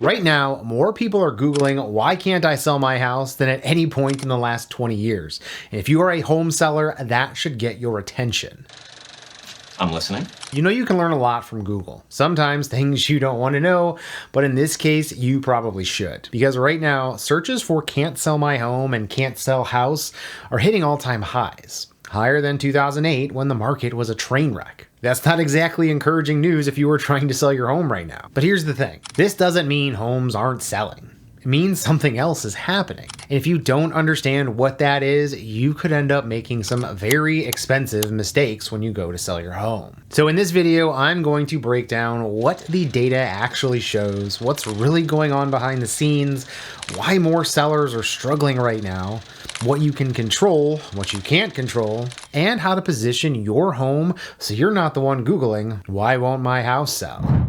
Right now, more people are Googling, why can't I sell my house, than at any point in the last 20 years. And if you are a home seller, that should get your attention. I'm listening. You know you can learn a lot from Google. Sometimes things you don't want to know, but in this case, you probably should. Because right now, searches for can't sell my home and can't sell house are hitting all-time highs. Higher than 2008 when the market was a train wreck. That's not exactly encouraging news if you were trying to sell your home right now. But here's the thing. This doesn't mean homes aren't selling. It means something else is happening. And if you don't understand what that is, you could end up making some very expensive mistakes when you go to sell your home. So in this video, I'm going to break down what the data actually shows, what's really going on behind the scenes, why more sellers are struggling right now, what you can control, what you can't control, and how to position your home so you're not the one Googling, why won't my house sell?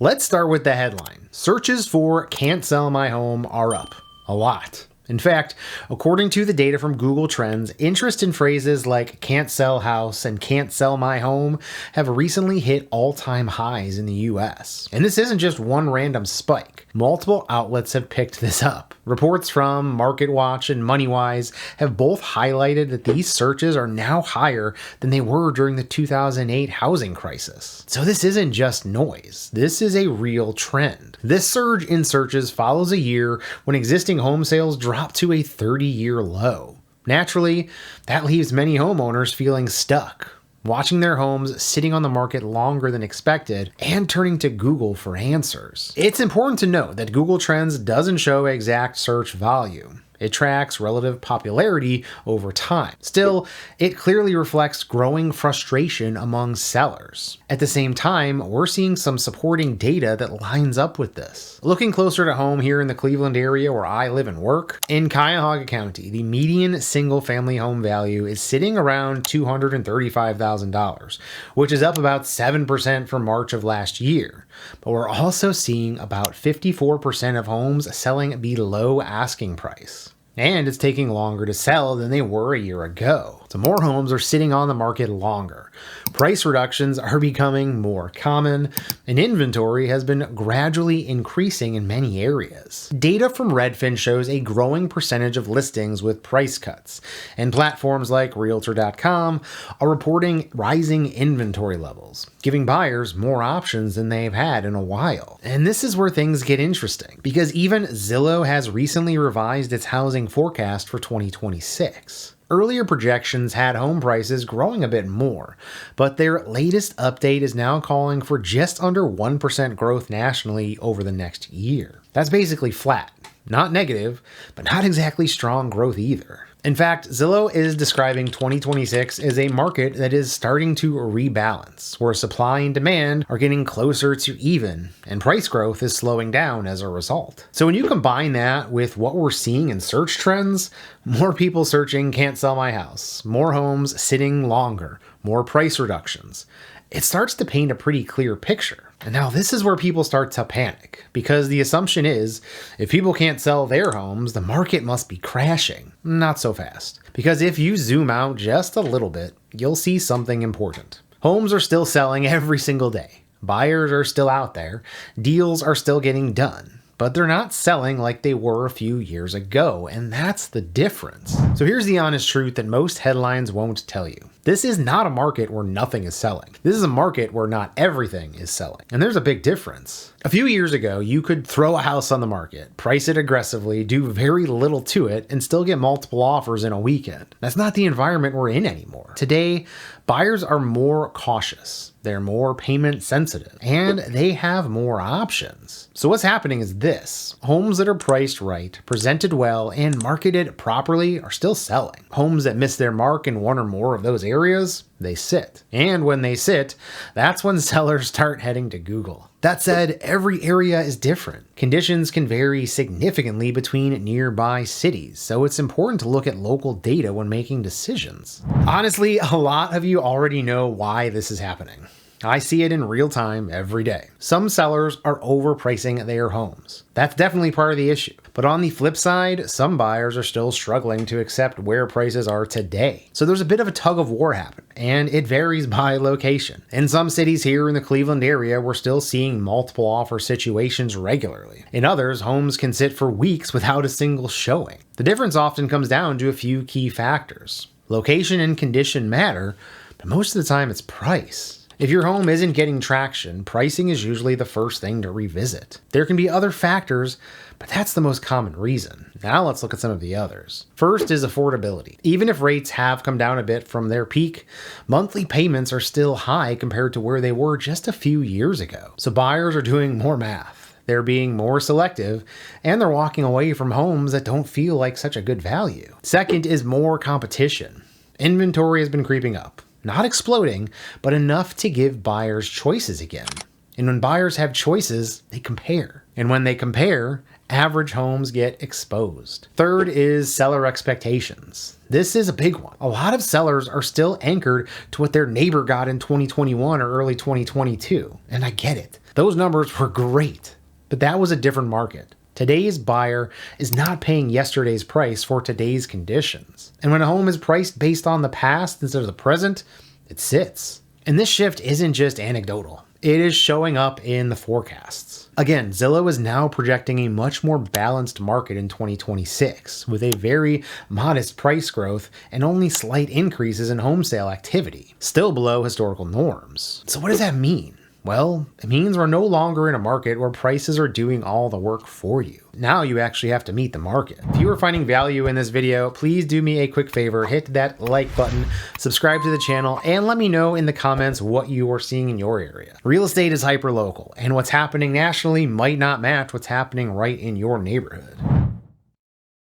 Let's start with the headline. Searches for can't sell my home are up a lot. In fact, according to the data from Google Trends, interest in phrases like can't sell house and can't sell my home have recently hit all-time highs in the US. And this isn't just one random spike. Multiple outlets have picked this up. Reports from MarketWatch and MoneyWise have both highlighted that these searches are now higher than they were during the 2008 housing crisis. So this isn't just noise. This is a real trend. This surge in searches follows a year when existing home sales dropped to a 30-year low. Naturally, that leaves many homeowners feeling stuck, watching their homes sitting on the market longer than expected, and turning to Google for answers. It's important to note that Google Trends doesn't show exact search volume. It tracks relative popularity over time. Still, it clearly reflects growing frustration among sellers. At the same time, we're seeing some supporting data that lines up with this. Looking closer to home here in the Cleveland area where I live and work, in Cuyahoga County, the median single-family home value is sitting around $235,000, which is up about 7% from March of last year. But we're also seeing about 54% of homes selling below asking price. And it's taking longer to sell than they were a year ago. So more homes are sitting on the market longer. Price reductions are becoming more common, and inventory has been gradually increasing in many areas. Data from Redfin shows a growing percentage of listings with price cuts, and platforms like Realtor.com are reporting rising inventory levels, giving buyers more options than they've had in a while. And this is where things get interesting, because even Zillow has recently revised its housing forecast for 2026. Earlier projections had home prices growing a bit more, but their latest update is now calling for just under 1% growth nationally over the next year. That's basically flat. Not negative, but not exactly strong growth either. In fact, Zillow is describing 2026 as a market that is starting to rebalance, where supply and demand are getting closer to even, and price growth is slowing down as a result. So when you combine that with what we're seeing in search trends, more people searching can't sell my house, more homes sitting longer, more price reductions, it starts to paint a pretty clear picture. And now this is where people start to panic, because the assumption is if people can't sell their homes, the market must be crashing. Not so fast. Because if you zoom out just a little bit, you'll see something important. Homes are still selling every single day. Buyers are still out there. Deals are still getting done. But they're not selling like they were a few years ago, and that's the difference. So here's the honest truth that most headlines won't tell you. This is not a market where nothing is selling. This is a market where not everything is selling. And there's a big difference. A few years ago, you could throw a house on the market, price it aggressively, do very little to it, and still get multiple offers in a weekend. That's not the environment we're in anymore. Today, buyers are more cautious. They're more payment sensitive, and they have more options. So what's happening is this. Homes that are priced right, presented well, and marketed properly are still selling. Homes that miss their mark in one or more of those areas, they sit. And when they sit, that's when sellers start heading to Google. That said, every area is different. Conditions can vary significantly between nearby cities, so it's important to look at local data when making decisions. Honestly, a lot of you already know why this is happening. I see it in real time every day. Some sellers are overpricing their homes. That's definitely part of the issue. But on the flip side, some buyers are still struggling to accept where prices are today. So there's a bit of a tug of war happening, and it varies by location. In some cities here in the Cleveland area, we're still seeing multiple offer situations regularly. In others, homes can sit for weeks without a single showing. The difference often comes down to a few key factors. Location and condition matter, but most of the time it's price. If your home isn't getting traction, pricing is usually the first thing to revisit. There can be other factors, but that's the most common reason. Now let's look at some of the others. First is affordability. Even if rates have come down a bit from their peak, monthly payments are still high compared to where they were just a few years ago. So buyers are doing more math. They're being more selective, and they're walking away from homes that don't feel like such a good value. Second is more competition. Inventory has been creeping up. Not exploding, but enough to give buyers choices again. And when buyers have choices, they compare. And when they compare, average homes get exposed. Third is seller expectations. This is a big one. A lot of sellers are still anchored to what their neighbor got in 2021 or early 2022. And I get it. Those numbers were great, but that was a different market. Today's buyer is not paying yesterday's price for today's conditions. And when a home is priced based on the past instead of the present, it sits. And this shift isn't just anecdotal. It is showing up in the forecasts. Again, Zillow is now projecting a much more balanced market in 2026, with a very modest price growth and only slight increases in home sale activity, still below historical norms. So what does that mean? Well, it means we're no longer in a market where prices are doing all the work for you. Now you actually have to meet the market. If you are finding value in this video, please do me a quick favor, hit that like button, subscribe to the channel, and let me know in the comments what you are seeing in your area. Real estate is hyper-local, and what's happening nationally might not match what's happening right in your neighborhood.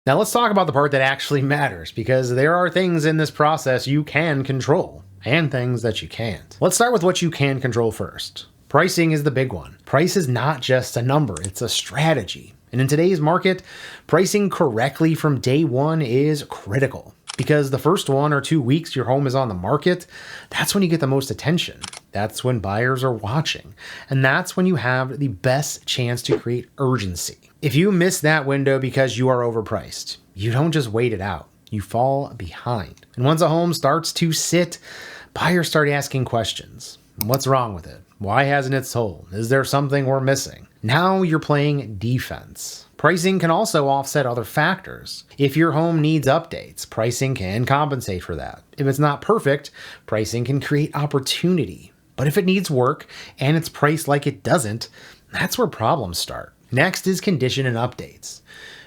Now let's talk about the part that actually matters, because there are things in this process you can control and things that you can't. Let's start with what you can control first. Pricing is the big one. Price is not just a number, it's a strategy. And in today's market, pricing correctly from day one is critical. Because the first 1 or 2 weeks your home is on the market, that's when you get the most attention. That's when buyers are watching. And that's when you have the best chance to create urgency. If you miss that window because you are overpriced, you don't just wait it out. You fall behind. And once a home starts to sit, buyers start asking questions. What's wrong with it? Why hasn't it sold? Is there something we're missing? Now you're playing defense. Pricing can also offset other factors. If your home needs updates, pricing can compensate for that. If it's not perfect, pricing can create opportunity. But if it needs work and it's priced like it doesn't, that's where problems start. Next is condition and updates.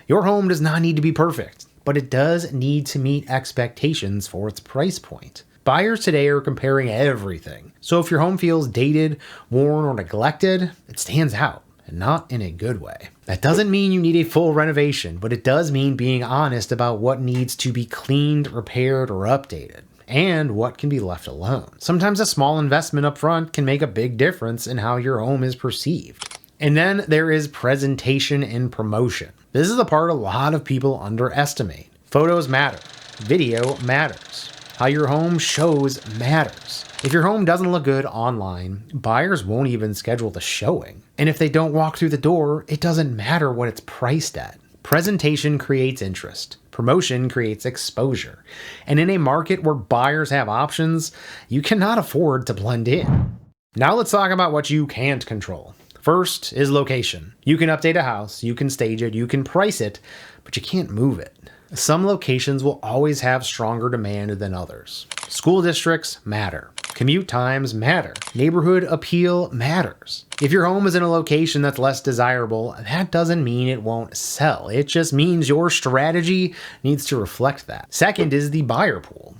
Your home does not need to be perfect, but it does need to meet expectations for its price point. Buyers today are comparing everything. So if your home feels dated, worn, or neglected, it stands out, and not in a good way. That doesn't mean you need a full renovation, but it does mean being honest about what needs to be cleaned, repaired, or updated, and what can be left alone. Sometimes a small investment up front can make a big difference in how your home is perceived. And then there is presentation and promotion. This is the part a lot of people underestimate. Photos matter. Video matters. How your home shows matters. If your home doesn't look good online, buyers won't even schedule the showing. And if they don't walk through the door, it doesn't matter what it's priced at. Presentation creates interest. Promotion creates exposure. And in a market where buyers have options, you cannot afford to blend in. Now let's talk about what you can't control. First is location. You can update a house, you can stage it, you can price it, but you can't move it. Some locations will always have stronger demand than others. School districts matter. Commute times matter. Neighborhood appeal matters. If your home is in a location that's less desirable, that doesn't mean it won't sell. It just means your strategy needs to reflect that. Second is the buyer pool.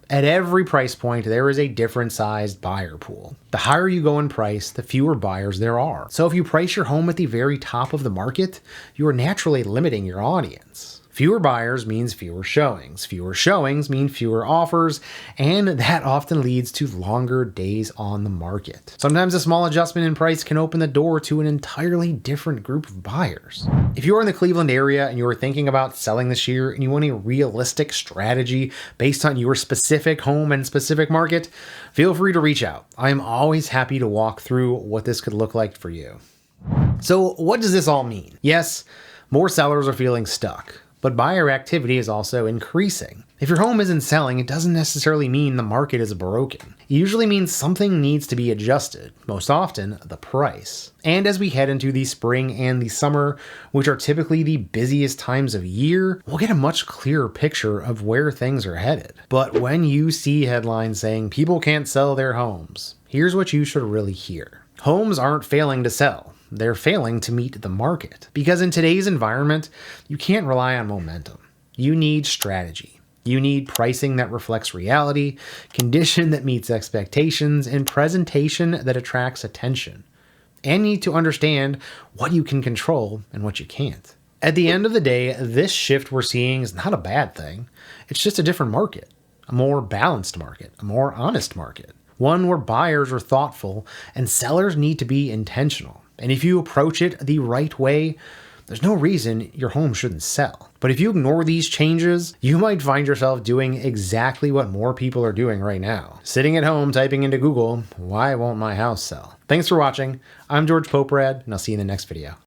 At every price point, there is a different sized buyer pool. The higher you go in price, the fewer buyers there are. So if you price your home at the very top of the market, you are naturally limiting your audience. Fewer buyers means fewer showings. Fewer showings mean fewer offers, and that often leads to longer days on the market. Sometimes a small adjustment in price can open the door to an entirely different group of buyers. If you're in the Cleveland area and you are thinking about selling this year and you want a realistic strategy based on your specific home and specific market, feel free to reach out. I am always happy to walk through what this could look like for you. So what does this all mean? Yes, More sellers are feeling stuck, but buyer activity is also increasing. If your home isn't selling, it doesn't necessarily mean the market is broken. It usually means something needs to be adjusted, most often the price. And as we head into the spring and the summer, which are typically the busiest times of year, we'll get a much clearer picture of where things are headed. But when you see headlines saying people can't sell their homes, here's what you should really hear. Homes aren't failing to sell. They're failing to meet the market. Because in today's environment, you can't rely on momentum. You need strategy. You need pricing that reflects reality, condition that meets expectations, and presentation that attracts attention. And you need to understand what you can control and what you can't. At the end of the day, this shift we're seeing is not a bad thing. It's just a different market, a more balanced market, a more honest market. One where buyers are thoughtful and sellers need to be intentional. And if you approach it the right way, there's no reason your home shouldn't sell. But if you ignore these changes, you might find yourself doing exactly what more people are doing right now. Sitting at home typing into Google, "Why won't my house sell?" Thanks for watching. I'm George Poporad, and I'll see you in the next video.